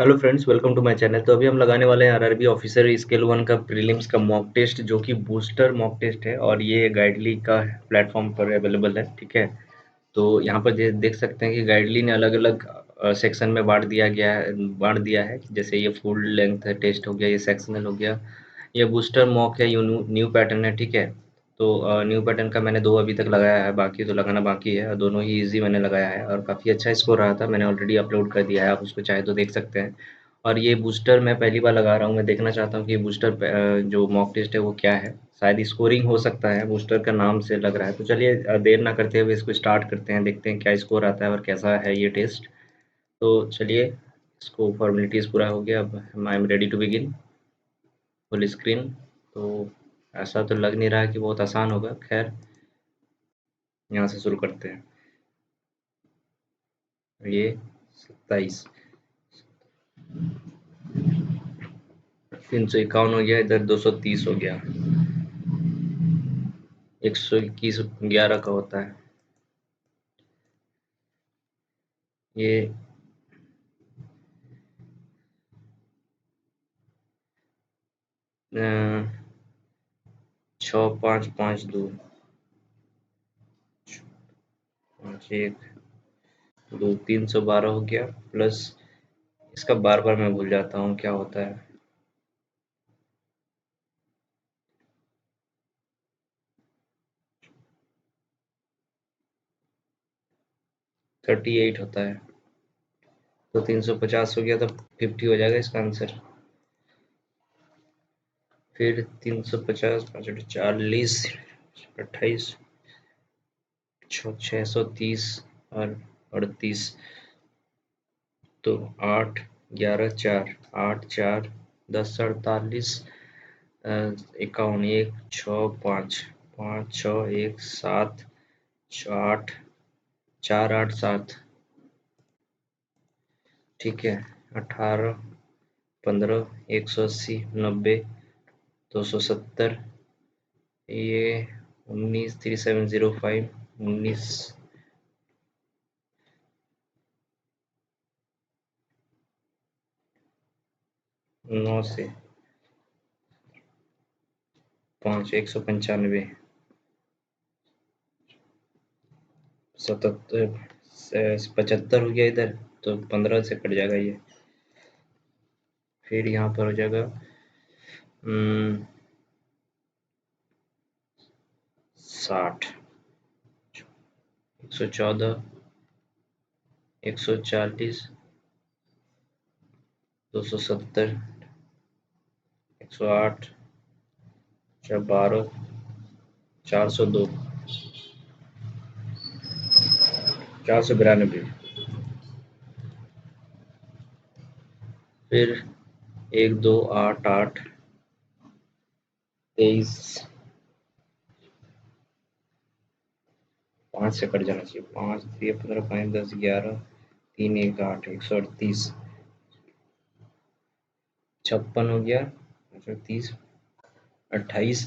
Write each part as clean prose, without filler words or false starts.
Hello friends, welcome to my channel. तो अभी हम लगाने वाले हैं आरआरबी ऑफिसर स्केल 1 का प्रीलिम्स का मॉक टेस्ट, जो कि बूस्टर मॉक टेस्ट है और ये गाइडली का प्लेटफॉर्म पर अवेलेबल है। ठीक है, तो यहाँ पर देख सकते हैं कि गाइडली ने अलग अलग सेक्शन में बांट दिया है। जैसे ये फुल लेंथ टेस्ट हो गया, ये सेक्शनल हो गया, ये बूस्टर मॉक है, ये न्यू पैटर्न है। ठीक है, तो न्यू पैटर्न का मैंने 2 अभी तक लगाया है, बाकी तो लगाना बाकी है। और दोनों ही इजी मैंने लगाया है और काफ़ी अच्छा स्कोर रहा था। मैंने ऑलरेडी अपलोड कर दिया है, आप उसको चाहे तो देख सकते हैं। और ये बूस्टर मैं पहली बार लगा रहा हूँ, मैं देखना चाहता हूँ कि बूस्टर जो मॉक टेस्ट है वो क्या है। शायद स्कोरिंग हो सकता है, बूस्टर का नाम से लग रहा है। तो चलिए देर ना करते हुए इसको स्टार्ट करते हैं, देखते हैं क्या स्कोर आता है और कैसा है ये टेस्ट। तो चलिए, इसको फॉर्मेलिटीज़ पूरा हो गया, अब I am ready to begin. Full screen. तो ऐसा तो लग नहीं रहा है कि बहुत आसान होगा। खैर, यहाँ से शुरू करते हैं। ये 27, 351 हो गया, इधर 230 हो गया, 121 11 का होता है ये। 6552, 51 2, 312 हो गया। प्लस इसका बार बार मैं भूल जाता हूँ क्या होता है। 38 होता है, तो 350 हो गया, तो 50 हो जाएगा इसका आंसर। फिर 350 5 40 28 630 और 38, तो 8 11 4 8 4 10 48 51 1 6 5 5 6 1 7 8 4 8 7। ठीक है, 18 15 180 90 270, ये 19 3705 19 9 से 5 195 77 75 हो गया इधर, तो 15 से कट जाएगा ये। फिर यहाँ पर हो जाएगा 60 114 140 270 108 12 402 492। फिर 1 2 8 8 23 5 से कट जाना चाहिए, 5 3 15 5 10 11 3 1 8 138 56 हो गया, 30 28,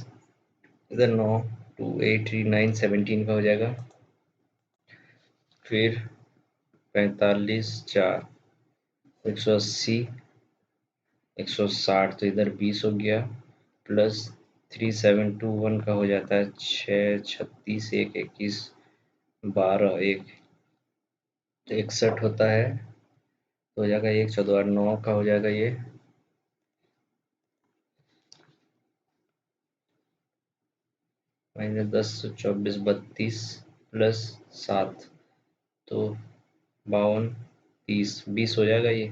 इधर 9 2 8 3 9 17 का हो जाएगा। फिर 45 4 180 160, तो इधर 20 हो गया। प्लस 3721 का हो जाता है 6 36 1 21 12 1 61 होता है, तो हो जाएगा 1 14 8 9 का हो जाएगा ये। माइनस 10 24 32 प्लस 7, तो 52 30 20 हो जाएगा ये।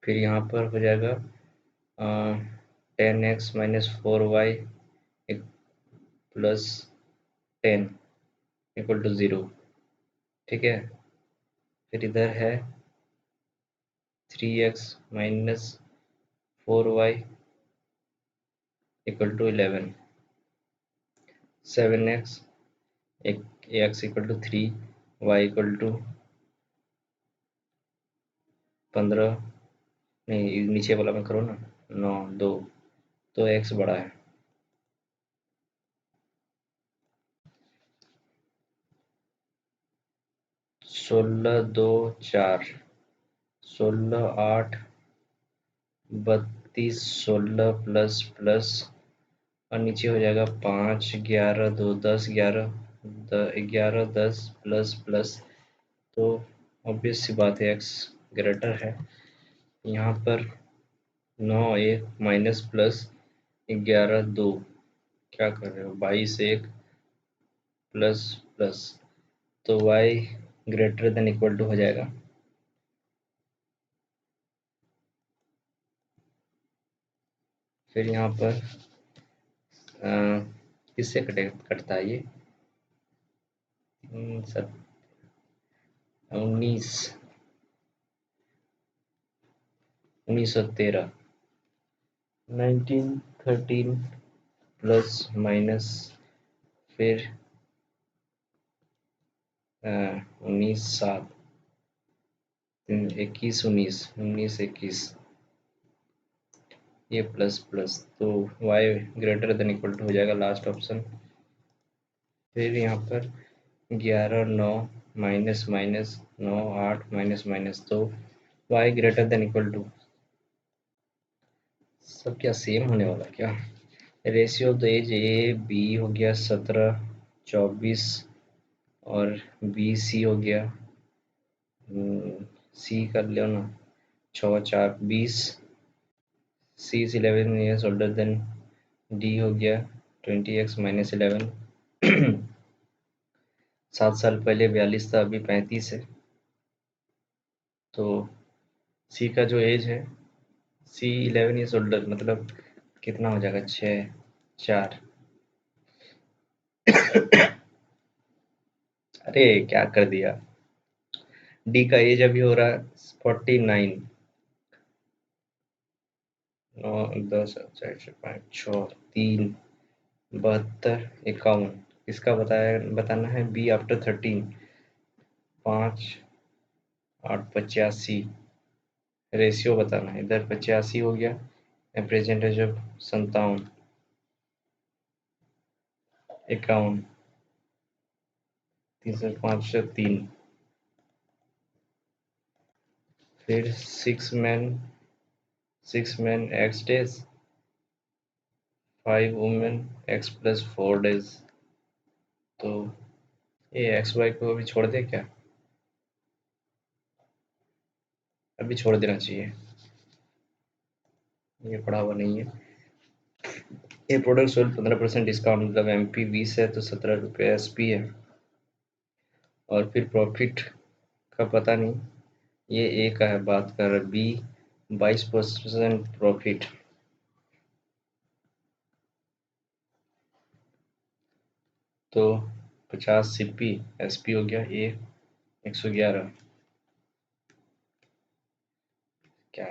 फिर यहाँ पर हो जाएगा 10x minus 4y plus 10 equal to 0। ठीक है, फिर इधर है 3x minus 4y equal to 11, 7x x equal to 3, y equal to 15, नहीं नीचे वाला में करो ना, 9 2, तो x बड़ा है। 16 2 4, 16 8 32, 16 प्लस प्लस और नीचे हो जाएगा 5 11 2 10 11, 11 10 प्लस प्लस। तो ऑब्वियस सी बात है एक्स ग्रेटर है। यहाँ पर 9 1 माइनस प्लस 11 2, क्या कर रहे हो, 22 1 प्लस प्लस। तो y greater than equal to हो जाएगा, फिर यहाँ पर किससे कटता है ये, सर 19 1913, 1913 प्लस माइनस फिर 19 7, 21 19, 19 21, ये प्लस प्लस। तो y greater than equal to हो जाएगा लास्ट ऑप्शन। फिर यहाँ पर 11 9 माइनस माइनस 9 8 माइनस माइनस, तो y greater than equal to, सब क्या सेम होने वाला क्या। Ratio of the age A B हो गया 17 24, और बी सी हो गया, सी कर लो ना, 6 4 20, C is 11 years older than D हो गया 20x माइनस 11। 7 साल पहले 42 था, अभी 35 है। तो सी का जो एज है, सी 11 ईयर्स ओल्डर मतलब कितना हो जाएगा, 6 4। अरे क्या कर दिया, डी का एज अभी हो रहा है 49, 9 10 4 5 6 3 72 51, इसका बताना है बी आफ्टर 13, 5 8 85, रेशियो बताना है, इधर 85 हो गया, प्रेजेंट है जब 57 51, 3 से 5 से 3, फिर 6 man x days, 5 women x plus 4 days. तो ये एक्स वाई को अभी छोड़ दे क्या, अभी छोड़ देना चाहिए, ये पढ़ा हुआ नहीं है। ये प्रोडक्ट सोल्ड 15% डिस्काउंट, मतलब MP 20 है तो 17 रुपये SP है। और फिर प्रॉफिट का पता नहीं, ये ए का है बात कर, बी 22% प्रॉफिट। तो 50 CP SP हो गया, ए 111, क्या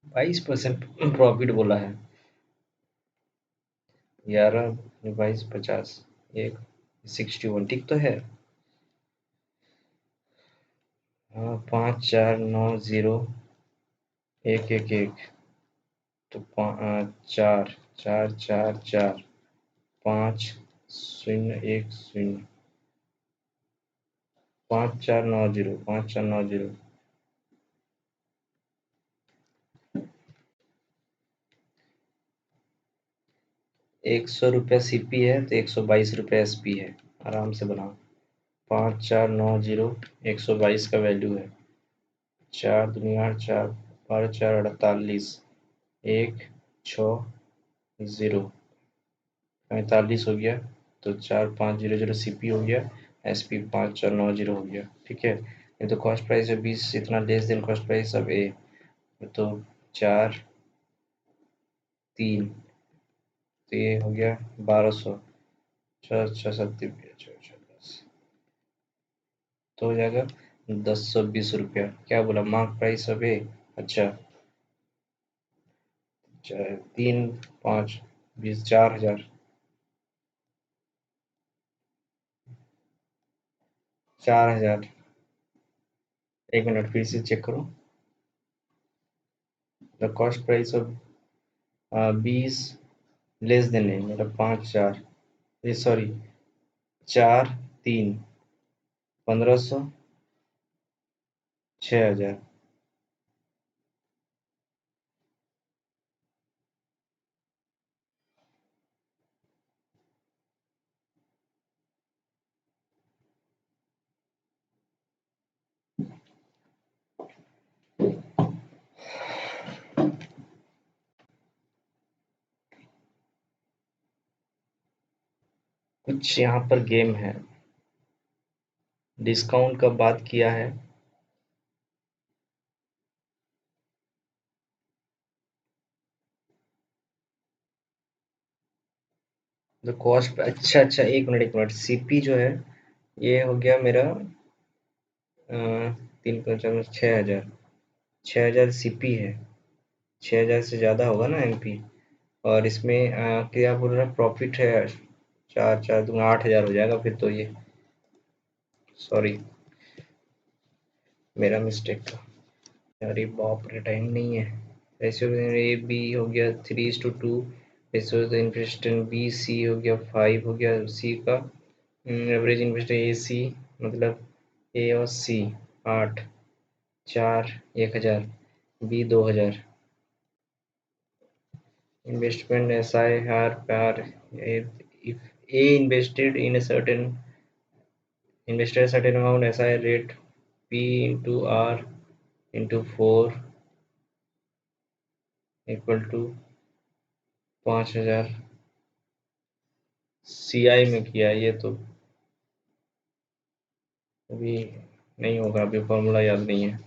22% प्रॉफिट बोला है, 11 22 50, एक 61, ठीक तो है। हाँ 5 4 9 0 1 1 1, तो 4 4 4 4 5 0 1 0, 5 4 9 0 5 4 9 0, 100 रुपया CP है तो 122 रुपया SP है, आराम से बनाओ। 5 4 9 0, 122 का वैल्यू है, 4 दुनिया 8 4 12 4 48, 1 6 0 45 हो गया, तो 4 5 0 0 CP हो गया, SP 5 4 9 0 हो गया, ठीक है। ये तो कॉस्ट प्राइस है 20, इतना लेस देन कॉस्ट प्राइस, अब ए तो 4 3, तो ये हो गया 1200, 4 6 7 10, तो हो जाएगा 1020 रुपया। क्या बोला, मार्क प्राइस अब ए, अच्छा 3 5 20, 4000, 4000, एक मिनट फिर से चेक करो, the cost price of 20 less than A, मतलब 5 4, ये सॉरी 4 3 1500, 6000। कुछ यहाँ पर गेम है, डिस्काउंट का बात किया है। द कॉस्ट, अच्छा अच्छा, एक मिनट, सीपी जो है ये हो गया मेरा 3 5 6 हजार, 6 हजार सीपी है। 6 हजार से ज़्यादा होगा ना एमपी। और इसमें क्या बोल रहा, प्रॉफिट है 4 4 दूंगा 8 हजार हो जाएगा फिर तो ये। सॉरी, मेरा मिस्टेक था। अरे बाप रे, टाइम नहीं है। रेशियो ए बी हो गया 3:2। Ratio invest in B C हो गया 5 हो गया सी का। एवरेज इन्वेस्ट ए सी, मतलब ए और सी 8, 4 1000, B 2000। Investment SIR per, if A invested a certain amount, SI rate P into R into 4 equal to 5000। CI में किया ये तो अभी नहीं होगा, अभी फॉर्मूला याद नहीं है।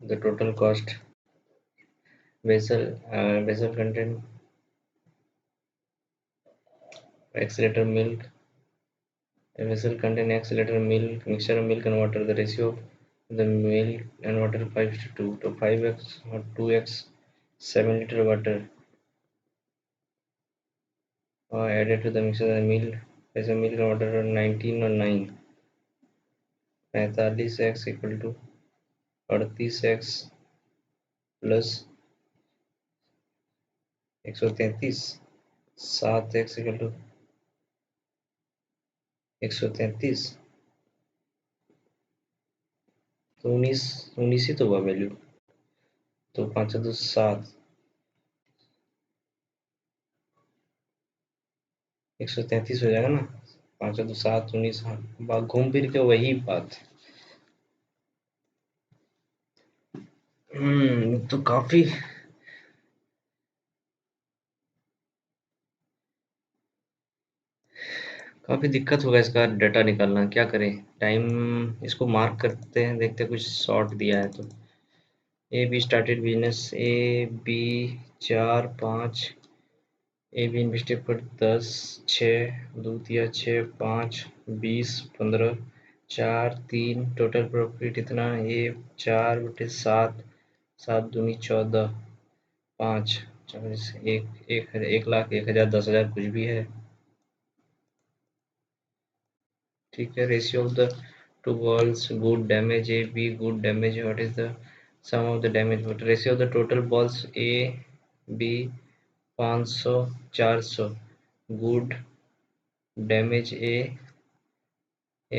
The total cost, vessel content, accelerator milk, a vessel contain accelerator milk, mixture of milk and water. The ratio of the milk and water 5:2 to 5x or 2x, 7 liter water added to the mixture of the milk, as a milk and water 19 or 9, 45x equal to 38x plus 133, 7x equal to 133, तो 19 ही तो हुआ value. तो 5 2 7, 133 हो जाएगा ना। 5 2 7 19, हाँ घूम फिर के वही बात। तो काफी दिक्कत होगा इसका डाटा निकालना, क्या करें। टाइम इसको मार्क करते हैं, देखते हैं कुछ शॉर्ट दिया है तो। A B started business, A B 4 5, A B invested पर 10, 6 2 तिया 6 5 20 15 4 3, टोटल प्रॉफिट इतना, ए 4/7, 7 दूनी 14, 5 40, 1 लाख 1 हजार 10 हजार कुछ भी है। ठीक है। Ratio of the two balls, good damage A B, good damage, what is the sum of the damage, but ratio of the total balls A B 500 400, good damage A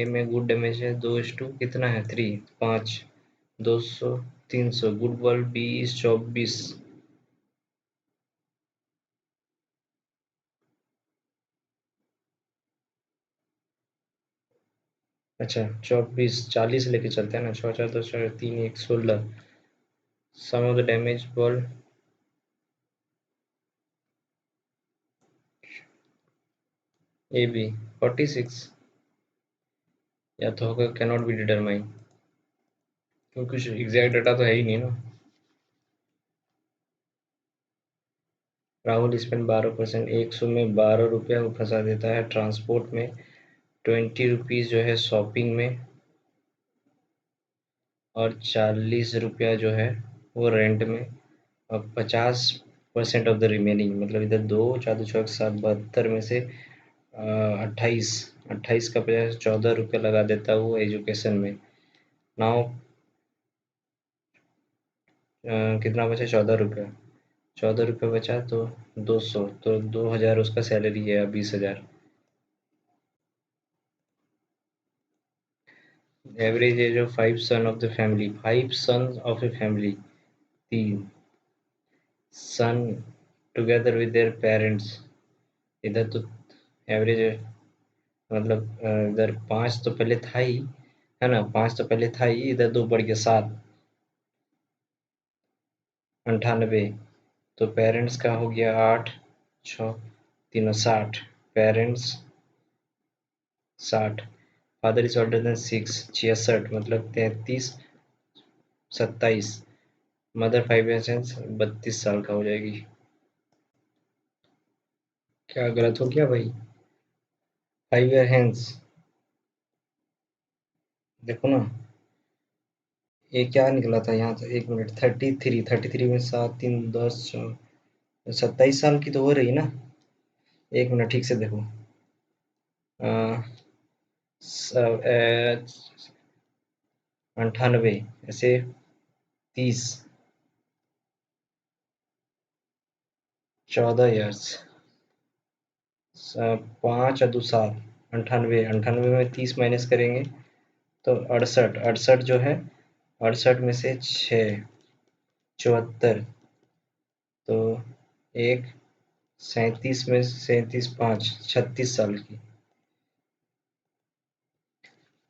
में गुड डैमेज है 2:, कितना है 3 5, 200 300, good ball 20 24। अच्छा 24 40 लेके चलते हैं ना, 6 4 10 4 3 1 16। Sum of the damage ball A B 46, या तो होगा कैन नॉट बी डिटरमाइन, क्योंकि कुछ एग्जैक्ट डाटा तो है ही नहीं ना। राहुल स्पेंड 12%, 100 में 12 रुपया वो फंसा देता है, ट्रांसपोर्ट में 20 रुपीज़ जो है, शॉपिंग में, और 40 रुपया जो है वो रेंट में, और 50% ऑफ द रिमेनिंग, मतलब इधर 2 4 2 6 7 72 में से 28, 28 का 50, 14 रुपया लगा देता है वो एजुकेशन में। नाउ कितना बचा, 14 रुपया, 14 रुपया बचा तो 200, तो 2000 उसका सैलरी है, 20 हजार। Average age of 5 son of the family, 5 sons of a family, 3 son together with their parents. इधर तो एवरेज मतलब इधर 5 तो पहले था ही, है ना? 5 तो पहले था ही, इधर 2 बढ़ गया 7, 98। तो पेरेंट्स का हो गया 8, 6, तीनों 60, parents 60, father is older than 6, 66 मतलब 33, 27, मदर 5 ईयर्स हैंस 32 साल का हो जाएगी। क्या गलत हो गया भाई? 5 ईयर हैंस, देखो ना, ये क्या निकला था यहाँ से? 1 मिनट, 33, 33 में 7, 3, 10, 27 साल की तो हो रही ना? 1 मिनट ठीक से देखो। अ, 98 ऐसे 30, 14 ईयर्स, 5 और 2 7, 98, 98 में 30 माइनस करेंगे तो 68, 68 जो है, 68 में से 6, 74, तो 1, 37 में 37, 5, 36 साल की।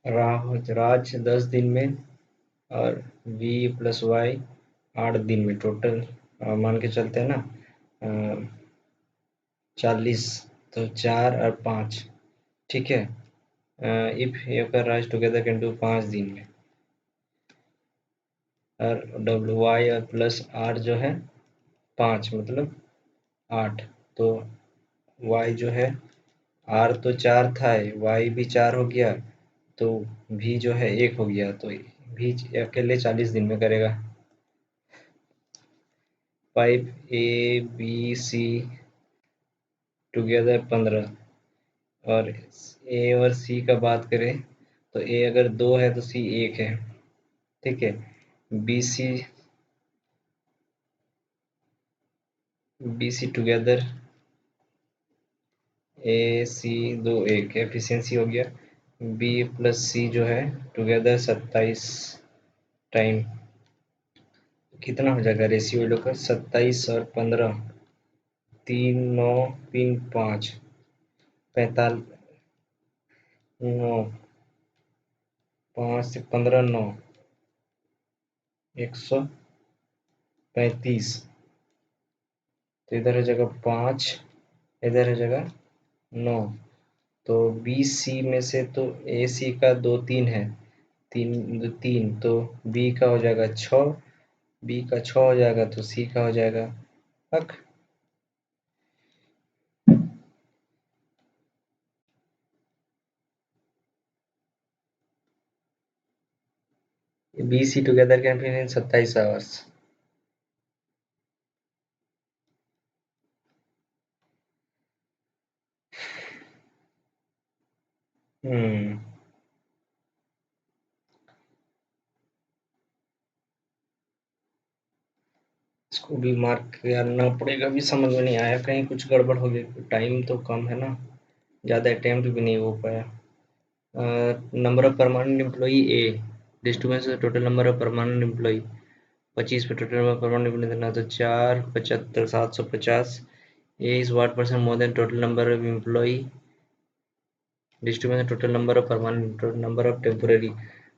राज 10 दिन में और वी प्लस वाई 8 दिन में, टोटल मान के चलते हैं ना 40, तो 4 और 5, ठीक है। इफ योकर राज टुगेदर कैन डू 5 दिन में, और डब्ल्यू वाई और प्लस आर जो है 5 मतलब 8, तो वाई जो है, आर तो 4 था, वाई भी 4 हो गया, तो भी जो है 1 हो गया, तो भी अकेले 40 दिन में करेगा। Pipe A B C together 15, और ए और सी का बात करें तो ए अगर 2 है तो सी 1 है, ठीक है। बी सी टुगेदर ए सी 2 1 एफिशिएंसी हो गया। बी प्लस सी जो है टुगेदर 27 टाइम, कितना हो जाएगा रेशियो इन लोग का? 27 और 15, 3 9 3 5, 45, 9, 5 से 15 9, 135, तो इधर हो जाएगा 5, इधर हो जाएगा 9, तो बी सी में से तो ए सी का 2 3 है, 3 3, तो बी का हो जाएगा 6, बी का 6 हो जाएगा तो सी का हो जाएगा हक। B C together can finish in 27 hours. हम्म, इसको भी मार्क करना पड़ेगा, भी समझ में नहीं आया, कहीं कुछ गड़बड़ हो गई, टाइम तो कम है ना, ज़्यादा अटेम्प्ट भी नहीं हो पाया। Number of permanent employee A, distribution of total number of permanent employee 25 पे, total number of permanent employee देना तो 4 75 750, A is what percent more than total number of employee, distribution total number of permanent, total number of temporary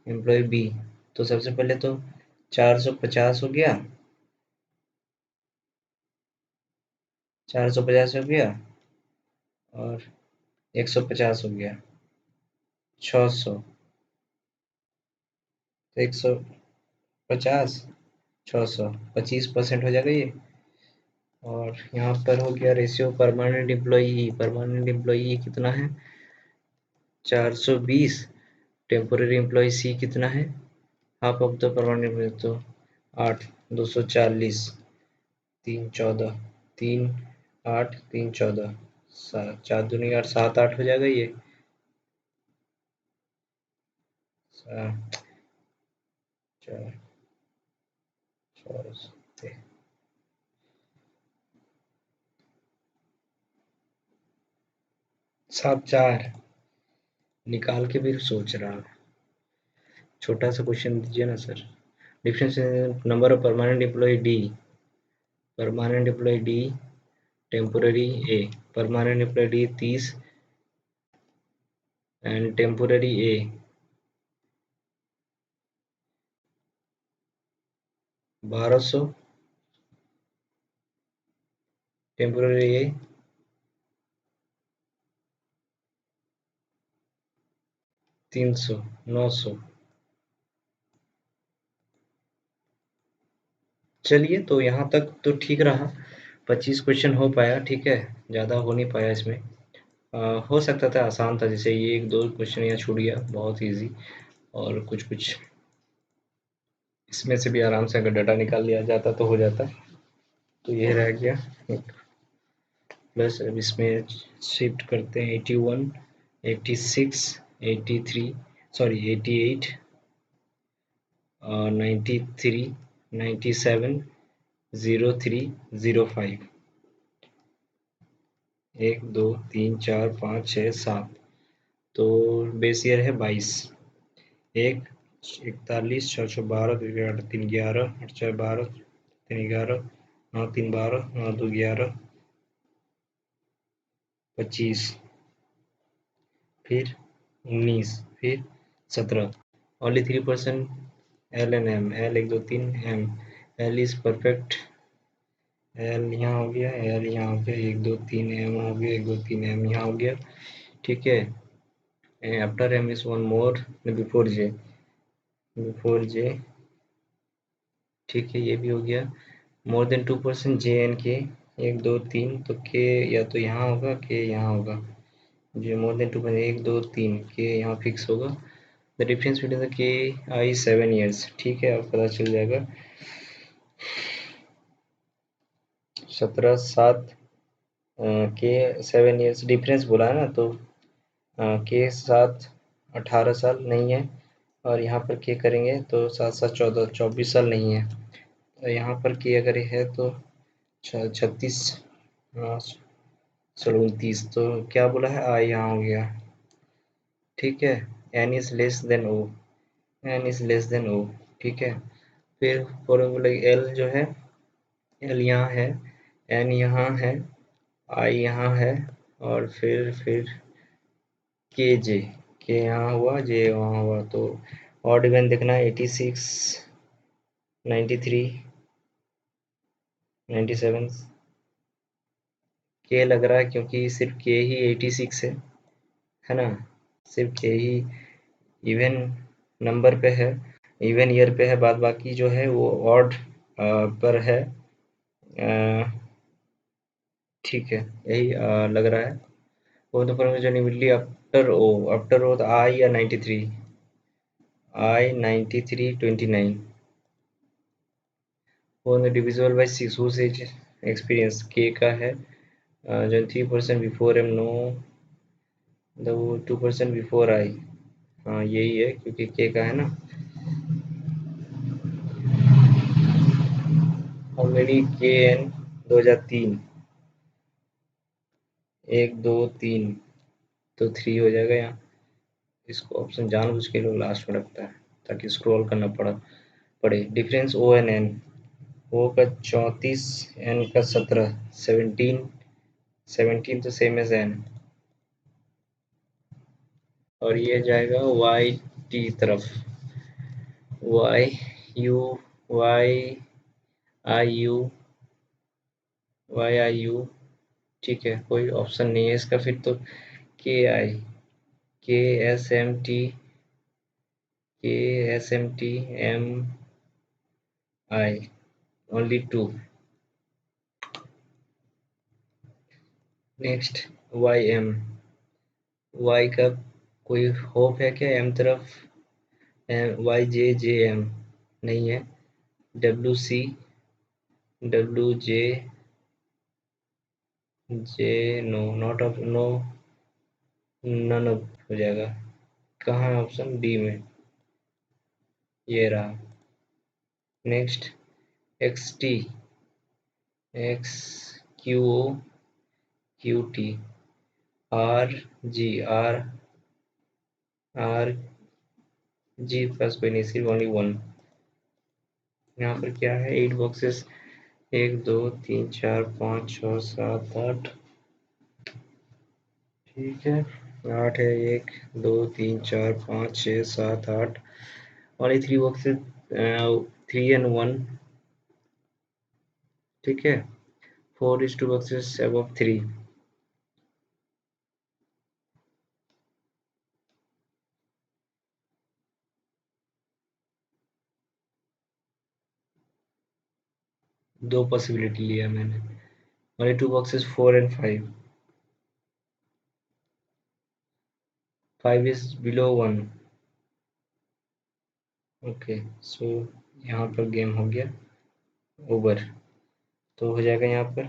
employee B. तो सबसे पहले तो 450 हो गया, 450 हो गया, और 150 हो गया, 600, तो 150, 600, 25% हो जाएगा ये। और यहाँ पर हो गया ratio permanent employee, permanent employee कितना है? 420, टेम्पोररी एम्प्लॉय सी कितना है? Half of the permanent employee, तो 8, 240, 3 14, 3 8 3 14, 7 4 दूनी 8, 7 8 हो जाएगा ये। 4 4 7 4 निकाल के भी सोच रहा हूँ। छोटा सा क्वेश्चन दीजिए ना sir. Difference number of permanent employee D, permanent employee D, temporary A, permanent employee D 30 and temporary A 1200, temporary A 300, 900। चलिए तो यहाँ तक तो ठीक रहा, 25 क्वेश्चन हो पाया, ठीक है, ज़्यादा हो नहीं पाया इसमें। हो सकता था आसान था, जैसे ये 1-2 क्वेश्चन यहाँ छूट गया, बहुत ईजी, और कुछ-कुछ इसमें से भी आराम से अगर डाटा निकाल लिया जाता तो हो जाता। तो ये रह गया एक, प्लस अब इसमें शिफ्ट करते हैं 81, 86, 83, सॉरी 88, 93, 97, 03, 05, 1 2 3 4 5 6 7। तो बेस ईयर है 22, 1 41, 6 6 12, 2 8 3 11, 8 4 12, 3 11, 9 3 12, 9 2 11, 25, फिर 19, फिर 17। Only 3% L N M, L 1 2 3 M, L is perfect, L यहाँ हो गया, एल यहाँ हो गया, 1 2 3 एम हो गया, 1 2 3 एम यहाँ हो गया, ठीक है। After M is one more before J, before J, ठीक है, ये भी हो गया। मोर देन 2% जे एन के, 1 2 3, तो के या तो यहाँ होगा, के यहाँ होगा, जो मोर देन 2%, 1 2 3 के यहाँ फिक्स होगा। द डिफरेंस बिटवीन द के आई 7 ईयर्स, ठीक है, अब पता चल जाएगा। 17 7 के 7 ईयर्स डिफरेंस बोला है ना, तो के 7 18 साल नहीं है, और यहाँ पर के करेंगे तो 7 7 14 24 साल नहीं है, तो यहाँ पर के अगर है तो 36, 29, तो क्या बोला है, आई यहाँ हो गया, ठीक है। N is less than O, N is less than O, ठीक है। फिर फॉर्मूला एल जो है, एल यहाँ है, एन यहाँ है, आई यहाँ है, और फिर के जे, के यहाँ हुआ, जे वहाँ हुआ, तो ऑड इवन देखना है, 86, 93, 97, के लग रहा है क्योंकि सिर्फ के ही 86 है ना, सिर्फ के ही इवन नंबर पे है, इवन ईयर पे है, बाद बाकी जो है वो ऑड पर है, ठीक है, यही लग रहा है। वो तो पर मुझे immediately after O, after O तो आई या 93, आई 93 29, वो divisible by 6 whose age experience, के का है जो 3% before M no, the 2% before I, हाँ यही है क्योंकि के का है ना। ऑलरेडी के एन 2003, 1 2 3, तो 3 हो जाएगा यहाँ। इसको ऑप्शन जानबूझ के लोग लास्ट में रखता है ताकि स्क्रॉल करना पड़े। डिफरेंस ओ एन एन, ओ का 34, एन का 17, 17, 17 तो सेम एज एन, और ये जाएगा वाई टी तरफ, Y U, Y I U, Y I U, ठीक है, कोई ऑप्शन नहीं है इसका, फिर तो K I, K S M T, K S M T M I, only 2। Next Y M, Y का कोई होप है क्या एम तरफ, वाई जे जे एम नहीं है, W C, W J, J no, not of no, none of हो जाएगा, कहाँ है ऑप्शन डी में, ये रहा। Next X T, X Q O, Q T, R G, R, R G पास कोई नहीं, सिर्फ ओनली वन। यहाँ पर क्या है, 8 बॉक्सेस, 1 2 3 4 5 6 7 8। ठीक है, 8 है, 1 2 3 4 5 6 7 8। और ये 3 बॉक्सेस, 3 and 1। ठीक है, 4 is 2 boxes above 3। दो पॉसिबिलिटी लिया मैंने। और ये 2 boxes 4 and 5। 5 is below 1। Okay, सो यहाँ पर गेम हो गया ओवर। तो हो जाएगा यहाँ पर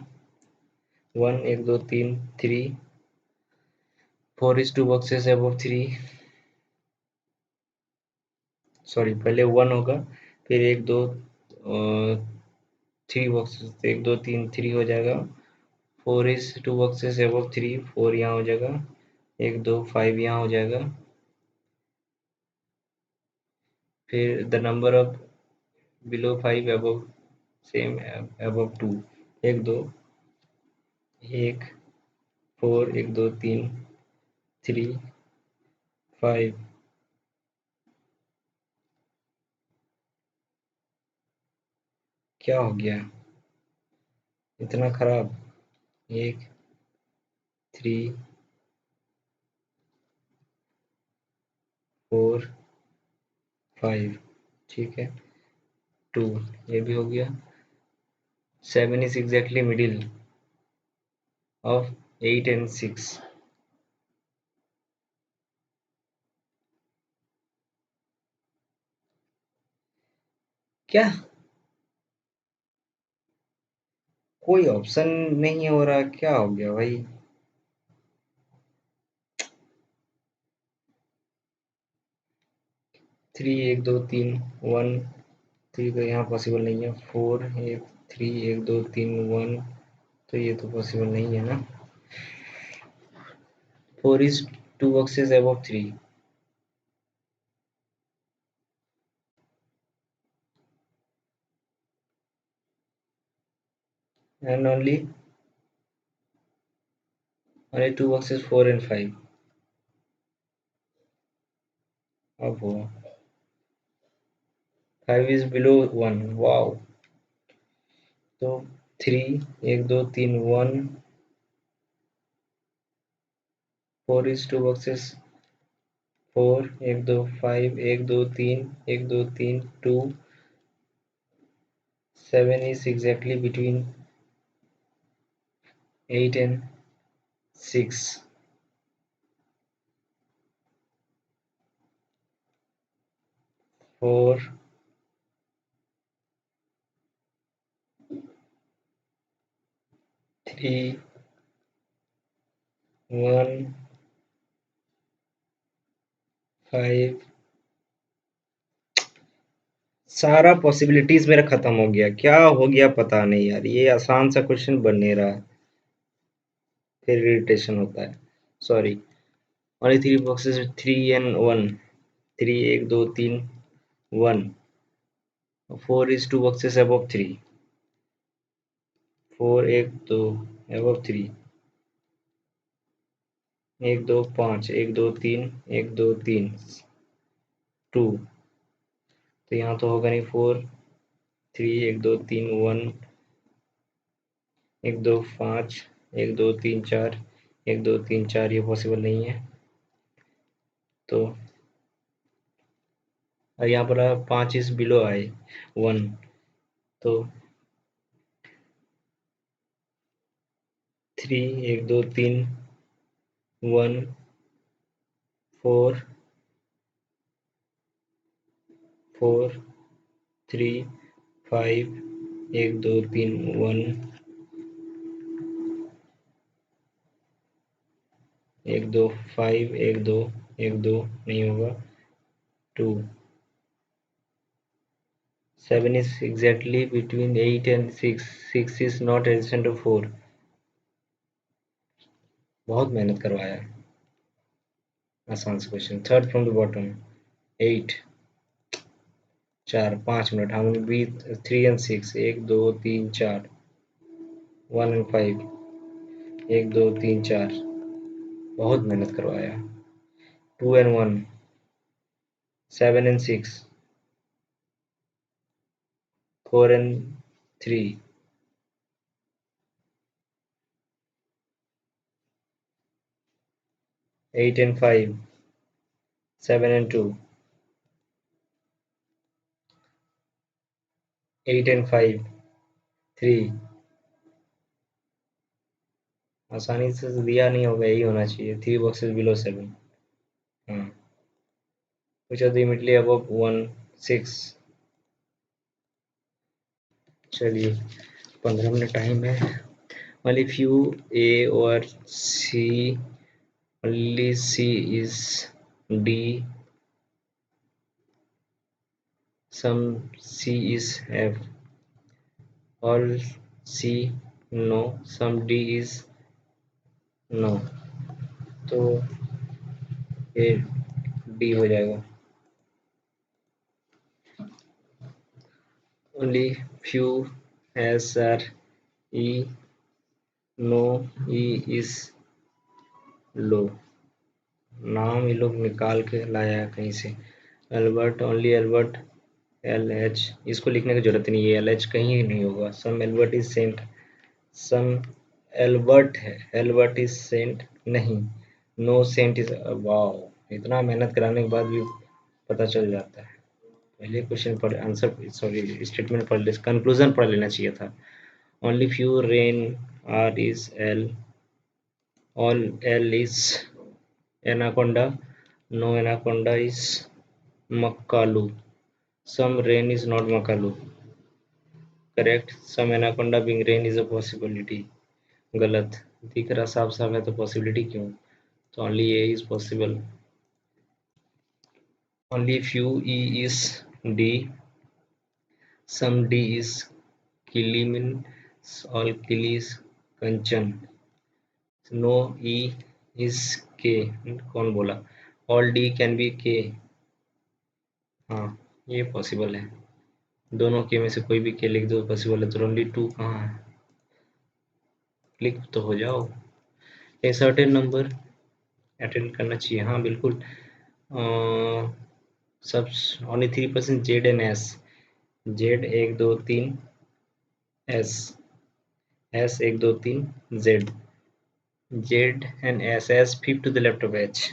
1 1 2 3 3। 4 is 2 boxes above 3। सॉरी, पहले 1 होगा, फिर 1 2 3 बॉक्सेस, 1 2 3 3 हो जाएगा। 4 is 2 boxes above 3, 4 यहाँ हो जाएगा। 1 2 5 यहाँ हो जाएगा। फिर the number of below 5 above same above 2। 1 2 1 4 1 2 3 3 5। क्या हो गया इतना खराब? 1 3 4 5। ठीक है, 2 ये भी हो गया। 7 is exactly middle of 8 and 6। क्या, कोई ऑप्शन नहीं हो रहा, क्या हो गया भाई? 3 1 2 3 1। 3 तो यहाँ पॉसिबल नहीं है। 4 1 3 1 2 3 1, तो ये तो पॉसिबल नहीं है ना। 4 is 2 boxes above 3। and only 2 boxes 4 and 5। अब हुआ 5 is below 1। वाओ, तो 3 1 2 3 1। 4 is 2 boxes 4 1 2 5 1 2 3 1 2 3 2। 7 is exactly between 8 and 6। 4 3 1 5। सारा पॉसिबिलिटीज मेरा खत्म हो गया, क्या हो गया पता नहीं यार, ये आसान सा क्वेश्चन बन नहीं रहा, फिर इरिटेशन होता है। Sorry. Only 3 boxes 3 and 1। 3 1 2 3 1। 4 is 2 boxes above 3। 4 1 2 above 3। 1 2 5 1 2 3 1 2 3 2। तो यहाँ तो होगा नहीं। 4 3 1 2 3 1 1 2 5 1 2 3 4 1 2 3 4, ये पॉसिबल नहीं है। तो और यहाँ पर 5 इज बिलो आए 1। तो 3 1 2 3 1 4 4 3 5 1 2 3 1 1 2 5 1 2 1 2 नहीं होगा 2। 7 is exactly between 8 and 6। 6 is not adjacent to 4। बहुत मेहनत करवाया। आसान से question, third from the bottom 8। 4 5 minute हम बी 3 एंड 6 1 2 3 4 1 एंड 5 1 2 3 4 बहुत मेहनत करवाया 2 and 1 7 and 6 4 and 3 8 and 5 7 and 2 8 and 5 3 आसानी से तो दिया नहीं होगा यही होना चाहिए 3 boxes below 7 हाँ which are the immediately above 1 6 चलिए 15 मिनट टाइम है only few A or C only C is D some C is F all C no some D is no तो ये D हो जाएगा only few S are E no E is low नाम ये लोग निकाल के लाया है कहीं से Albert only Albert L H इसको लिखने की जरूरत नहीं है एल एच कहीं नहीं होगा some Albert is cent some Albert है एल्बर्ट इज सेंट नहीं नो सेंट इज वाओ इतना मेहनत कराने के बाद भी पता चल जाता है पहले क्वेश्चन पढ़ आंसर सॉरी स्टेटमेंट पढ़ ले कंक्लूजन पढ़ लेना चाहिए था only few rain are is L all L is anaconda no anaconda is मक्कालू some rain is not makalu correct some anaconda being rain is a possibility गलत दिख रहा साफ साफ है तो पॉसिबिलिटी क्यों तो only A is possible only few E is D some D is kilimin all kilis kanchan no E is K कौन बोला all D can be K हाँ ये पॉसिबल है दोनों के में से कोई भी के लिख दो पॉसिबल है तो ओनली 2 कहाँ है क्लिक तो हो जाओ ए सर्टेन नंबर अटेंड करना चाहिए हाँ बिल्कुल सब only 3% Z and S Z 1 2 3 S S 1 2 3 Z Z and S S 5 to the left of H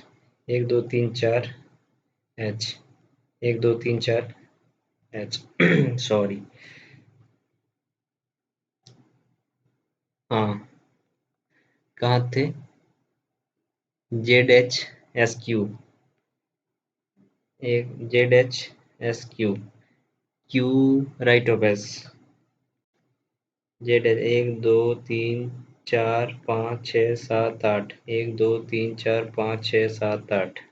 1 2 3 4 H 1 2 3 4 H sorry हाँ कहाँ थे जेड एच एस क्यू एक Z H S Q Q right of S Z H 1 2 3 4 5 6 7 8 1 2 3 4 5 6 7 8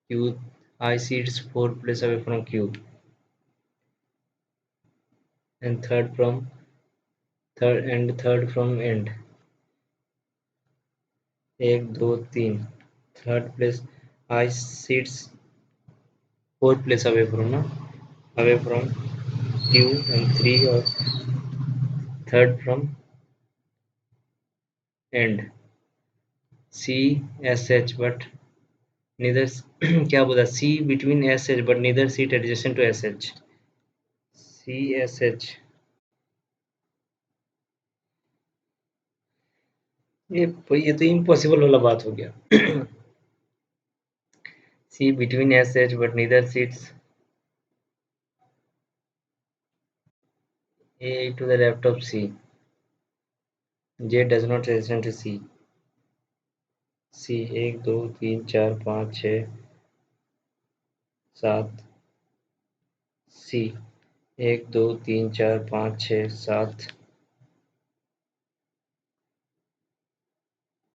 Q I see it's 4 place away from Q and third from end 1 2 3 third place I see it's 4 place away from Q and 3 or third from end C S H but neither क्या बोला C between S H but neither seat adjacent to S H C S H ये तो impossible वाला बात हो गया C between S H but neither seats A to the left of C. J does not adjacent to C. C 1 2 3 4 5 6 7 C 1 2 3 4 5 6 7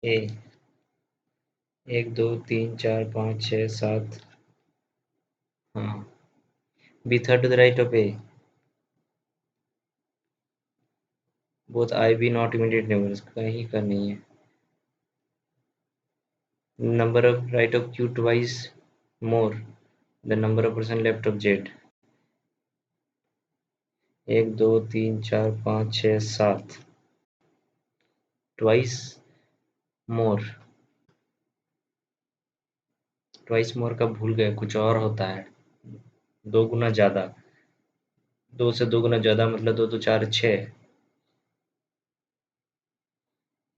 A 1 2 3 4 5 6 7 हाँ B third to the right of A. Both I B not immediate neighbors कहीं का नहीं है. Number of right of Q twice more the number of person left of Z. 1 2 3 4 5 6 7 twice more. Twice मोर का भूल गए, कुछ और होता है। 2 गुना ज़्यादा। 2 से 2 गुना ज़्यादा मतलब 2 2 4 6।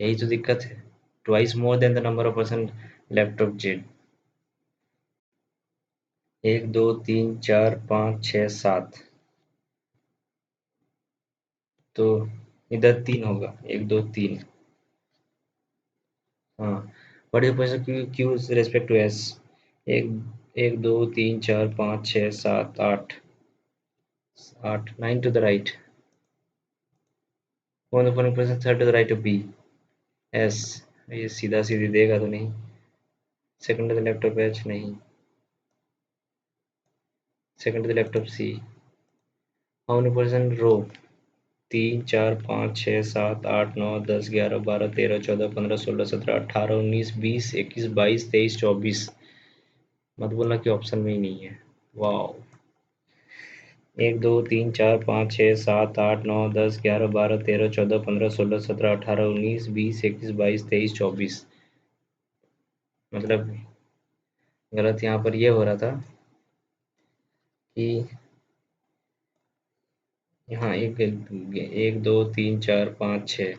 यही तो दिक्कत है। Twice more than the number of person left of Z. 1 2 3 4 5 6 7। तो इधर 3 होगा, 1 2 3। हाँ, what is position Q Q respect to S. एक 1 2 3 4 5 6 7 8 8 9 to the right. One one position third to the right of B S. ये सीधा सीधी देगा तो नहीं। Second to the left of H नहीं। Second to the left of C. How many position row. 3 4 5 6 7 8 9 10 11 12 13 14 15 16 17 18 19 20 21 22 23 24। मत बोलना कि ऑप्शन में ही नहीं है। वाह। 1 2 3 4 5 6 7 8 9 10 11 12 13 14 15 16 17 18 19 20 21 22 23 24। मतलब गलत यहाँ पर ये हो रहा था कि यहाँ एक 1 2 3 4 5 6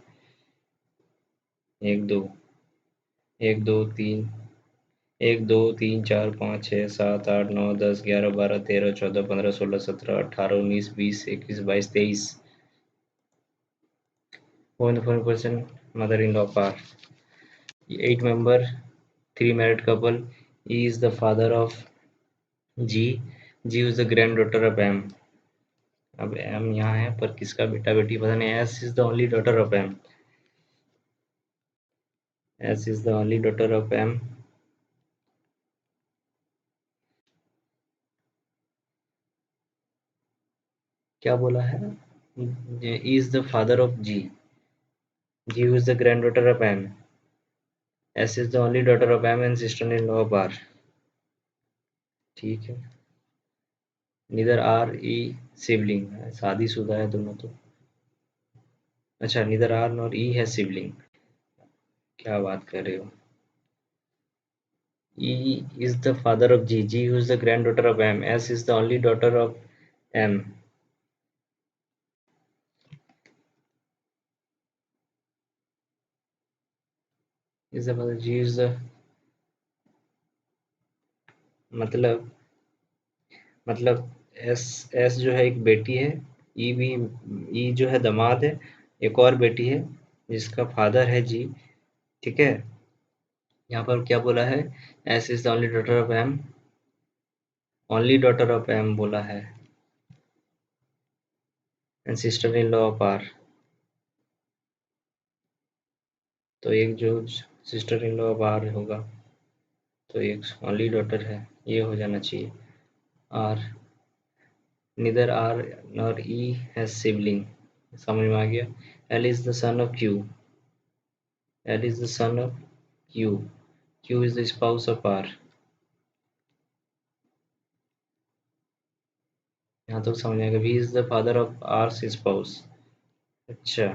1 2 1 2 3 1 2 3 4 5 6 7 8 9 10 11 12 13 14 15 16 17 18 19 20 21 22 23। One foreign person, mother-in-law par. 8 member, 3 married couple. E is the father of G. G is the granddaughter of M. अब M यहाँ है पर किसका बेटा बेटी पता नहीं। S is the only daughter of M. S is the only daughter of M. क्या बोला है? E is the father of G. G is the granddaughter of M. S is the only daughter of M and sister-in-law of R. ठीक है। Neither R E sibling, शादीशुदा है दोनों तो। अच्छा, neither R nor E has sibling। क्या बात कर रहे हो? E is the father of G. G who is the granddaughter of M. S is the only daughter of M. Is the father G is the मतलब मतलब S S जो है एक बेटी है। E भी E जो है दामाद है। एक और बेटी है जिसका फादर है जी। ठीक है। यहाँ पर क्या बोला है? S is the only daughter of M। Only daughter of M बोला है। And sister in law of R। तो एक जो sister in law of R होगा तो एक ओनली डॉटर है, ये हो जाना चाहिए। R neither R nor E has sibling। समझ में आ गया। L is the son of Q। L is the son of Q। Q is the spouse of R। यहाँ तो समझ आएगा। V is the father of R's spouse। अच्छा,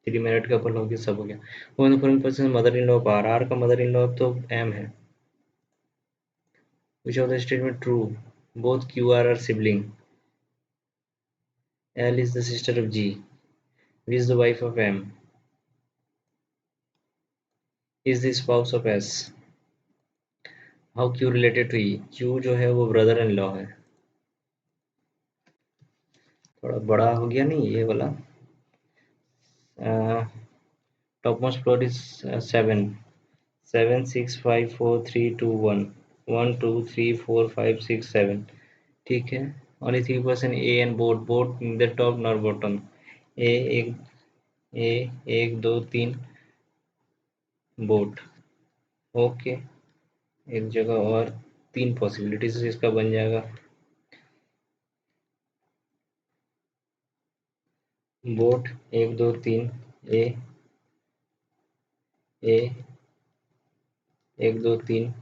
3 married couple हो गया, सब हो गया। One foreign person mother in law of R। R का मदर इन लॉ तो M है। Which of the statement true? Both Q R are sibling। L is the sister of G। V is the wife of M। Is the spouse of S। How Q related to E? Q जो है वो brother in law है। थोड़ा बड़ा हो गया नहीं ये वाला। Top most floor is 7 7 6 5 4 3 2 1 1 2 3 4 5 6 7। ठीक है। Only 3% A and boat boat neither top nor bottom. A एक ए 1 2 3 बोट। ओके, एक जगह और 3 पॉसिबिलिटीज इसका बन जाएगा। बोट 1 2 3 ए ए 1 2 3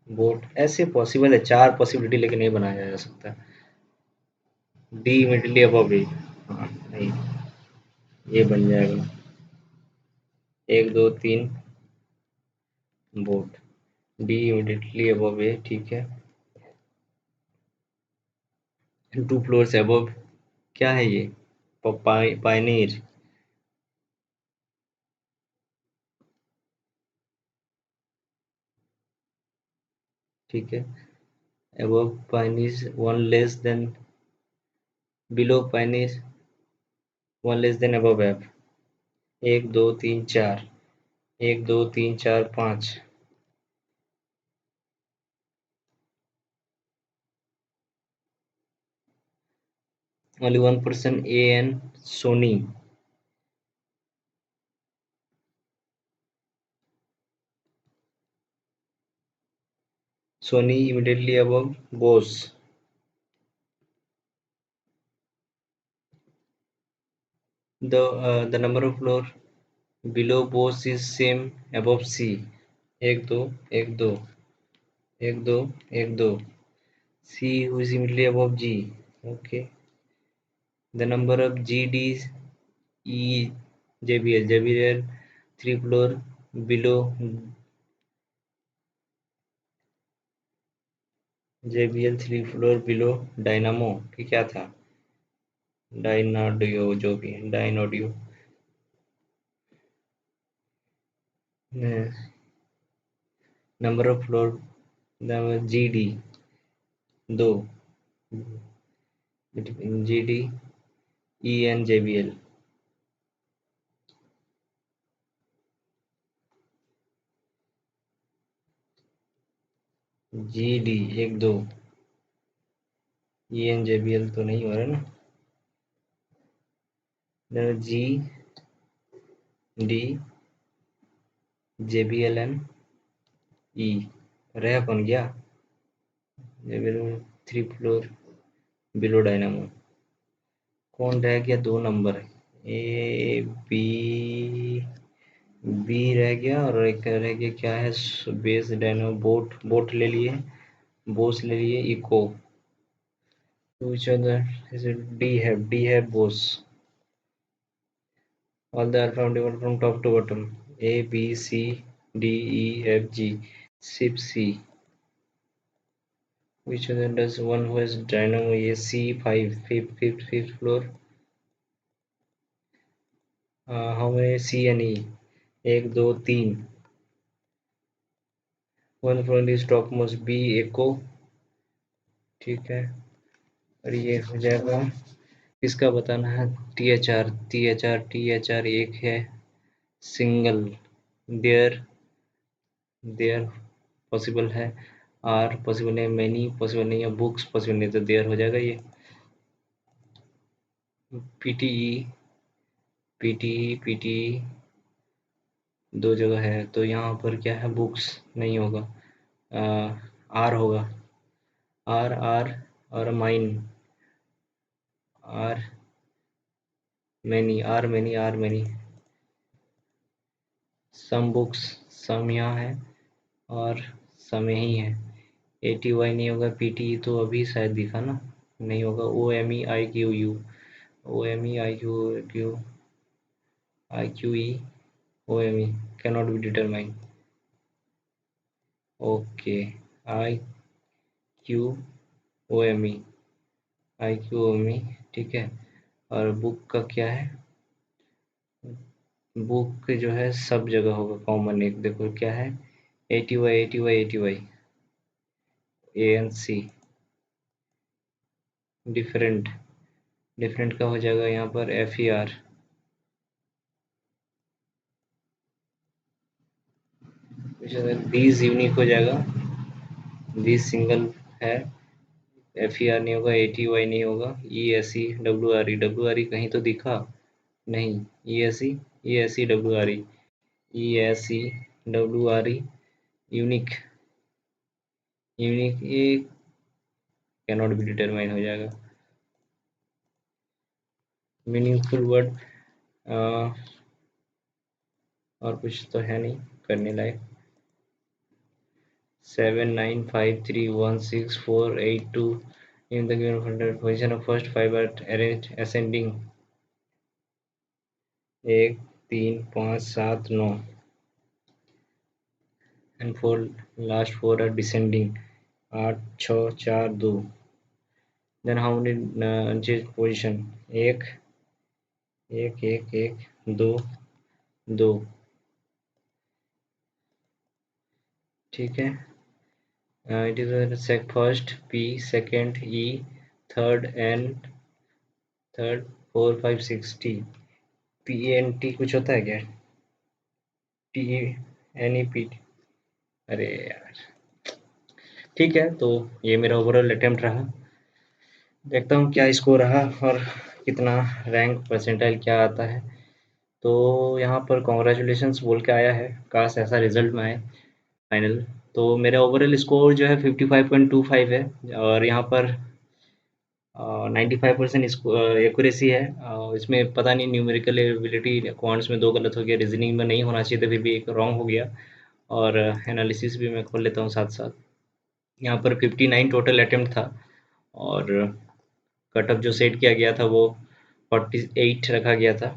बोट। ऐसे पॉसिबल है 4 पॉसिबिलिटी लेकिन नहीं बनाया जा सकता। डी इमीडिएटली अबव ए। हाँ नहीं, ये बन जाएगा 1 2 3 बोट। डी इमीडिएटली अबव ए, ठीक है। 2 फ्लोर्स अबव, क्या है ये? पायनीर। ठीक है। Above pioneer, one less than, below pioneer, one less than above F. 1 2 3 4, 1 2 3 4 5। Only one person, A N Soni. Soni immediately above Bose. The number of floor below Bose is same above C. एक दो, एक दो, एक दो, एक दो. C who is immediately above G. Okay. The number of GD E JBL 3 floor below JBL 3 floor below Dynamo कि क्या था? डायनाडियो, जो भी है डायनाडियो। Number of floor GD 2, GD EN JBL। GD 1 2, EN JBL तो नहीं हो रहा ना। GD JBLN E रह कौन गया? JBL 3 floor below dynamo. कौन रह गया? 2 नंबर ए बी, बी रह गया और एक रह गया क्या है? बेस डायनामो, बोट, बोट ले लिए, बोस ले लिए, eco. Which other is it? D है boss. All the alphabet from top to bottom. A B C D E F G. Sip C. Which other does one who has dynamo? A C5, fifth floor. How many C and E? 1 2 3. One front is topmost B echo. ठीक है, और ये हो जाएगा। इसका बताना है THR, THR एक है सिंगल, देयर, देयर पॉसिबल है, आर पॉसिबल नहीं, मैनी पॉसिबल नहीं है, बुक्स पॉसिबल नहीं, तो देयर हो जाएगा ये। पीटीई, पीटीई दो जगह है, तो यहाँ पर क्या है? बुक्स नहीं होगा, आर होगा, आर आर, और mine, R many, R many. Some books, some यहाँ है और सम यही है। ATY नहीं होगा, PTE तो अभी शायद दिखा ना, नहीं होगा। OME IQU, OME IQE OME cannot be determined. Okay, IQ OME ठीक है। और बुक का क्या है? बुक जो है सब जगह होगा कॉमन, एक देखो क्या है? ATY ANC। डिफरेंट, डिफरेंट का हो जाएगा यहाँ पर FER। दीज यूनिक हो जाएगा, दीज सिंगल है, FER नहीं होगा, ATY नहीं होगा, ESE WRE कहीं तो दिखा नहीं, ESE, ESE WRE unique, unique ये कैनॉट बी डिटरमाइन हो जाएगा। मीनिंगफुल वर्ड और कुछ तो है नहीं करने लायक। 7 9 5 3 1 6 4 8 2 In the given funded position of first five are arranged ascending 1 3 5 7 9 and four last four are descending 8 6 4 2. Then how many unchanged position 1 1 1 1 2 2. ठीक है. It is a first P, second E, third N, third 4 5 6 T. PENT कुछ होता है क्या? TENEP. अरे यार. ठीक है, तो ये मेरा ओवरऑल अटेम्प्ट रहा. देखता हूँ क्या स्कोर रहा और कितना रैंक परसेंटाइल क्या आता है. तो यहाँ पर कॉन्ग्रेचुलेशंस बोल के आया है, काश ऐसा रिजल्ट में आए फाइनल. तो मेरा ओवरऑल स्कोर जो है 55.25 है और यहाँ पर 95% इसको एक्यूरेसी है. इसमें पता नहीं न्यूमेरिकल एबिलिटी क्वांट्स में 2 गलत हो गया, रीजनिंग में नहीं होना चाहिए था, फिर भी एक रॉन्ग हो गया. और एनालिसिस भी मैं खोल लेता हूँ साथ-साथ. यहाँ पर 59 टोटल अटेम्प्ट था और कट ऑफ जो सेट किया गया था वो 48 रखा गया था.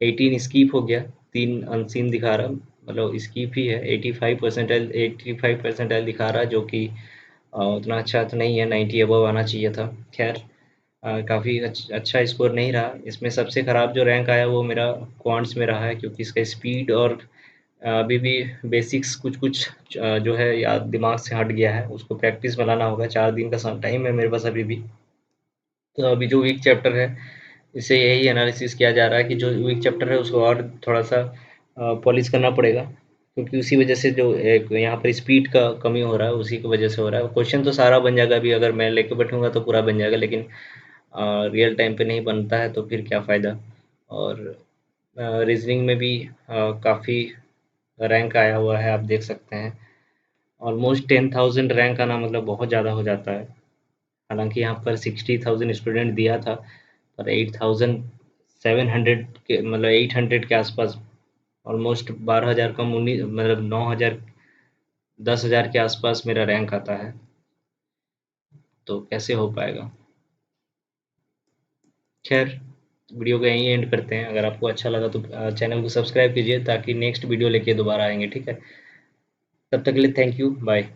18 स्कीप हो गया, 3 अनसीन दिखा रहा, मतलब स्कीप ही है. 85 परसेंटाइल दिखा रहा, जो कि उतना अच्छा तो नहीं है, 90 अबव आना चाहिए था. खैर, काफ़ी अच्छा स्कोर नहीं रहा. इसमें सबसे ख़राब जो रैंक आया वो मेरा क्वांट्स में रहा है, क्योंकि इसका स्पीड और अभी भी बेसिक्स कुछ-कुछ जो है याद दिमाग से हट गया है, उसको प्रैक्टिस में लाना होगा. 4 दिन का टाइम है मेरे पास अभी भी. तो अभी जो वीक चैप्टर है, इसे यही एनालिसिस किया जा रहा है कि जो वीक चैप्टर है उसको और थोड़ा-सा पॉलिश करना पड़ेगा, क्योंकि उसी वजह से जो एक यहाँ पर स्पीड का कमी हो रहा है, उसी की वजह से हो रहा है. क्वेश्चन तो सारा बन जाएगा, अभी अगर मैं लेके बैठूँगा तो पूरा बन जाएगा, लेकिन रियल टाइम पे नहीं बनता है तो फिर क्या फ़ायदा. और रीजनिंग में भी काफ़ी रैंक आया हुआ है, आप देख सकते हैं. ऑलमोस्ट 10,000 रैंक आना मतलब बहुत ज़्यादा हो जाता है. हालांकि यहाँ पर 60,000 स्टूडेंट दिया था, पर 8,700 के मतलब 800 के आसपास, ऑलमोस्ट 12,000 कम, 19 मतलब 9,000 10,000 के आसपास मेरा रैंक आता है. तो कैसे हो पाएगा. खैर, वीडियो को यहीं एंड करते हैं. अगर आपको अच्छा लगा तो चैनल को सब्सक्राइब कीजिए, ताकि नेक्स्ट वीडियो लेके दोबारा आएंगे. ठीक है, तब तक के लिए थैंक यू, बाय.